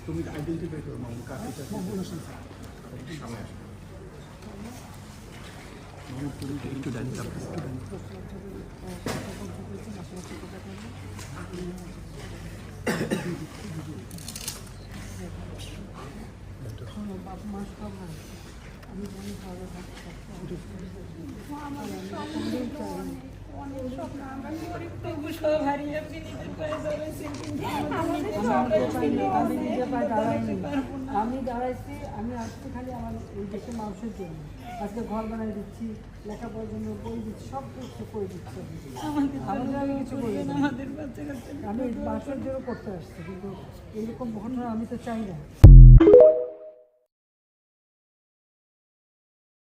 তুমি আইডেন্টিফাই করো মামু কাকে সামনে আসো মামু তুমি একটু ডানি আমি দাঁড়াইছি, আমি আসছি খালি আমার এই দেশের মানুষের জন্য। আজকে ঘর বানাই দিচ্ছি, লেখাপড়ার জন্য বই দিচ্ছি, সব কিছু করে দিচ্ছি। আমাদের আমি কিছু করি না, আমি বাসের জন্য করতে আসছি, কিন্তু এরকম ঘটনা আমি তো চাই না।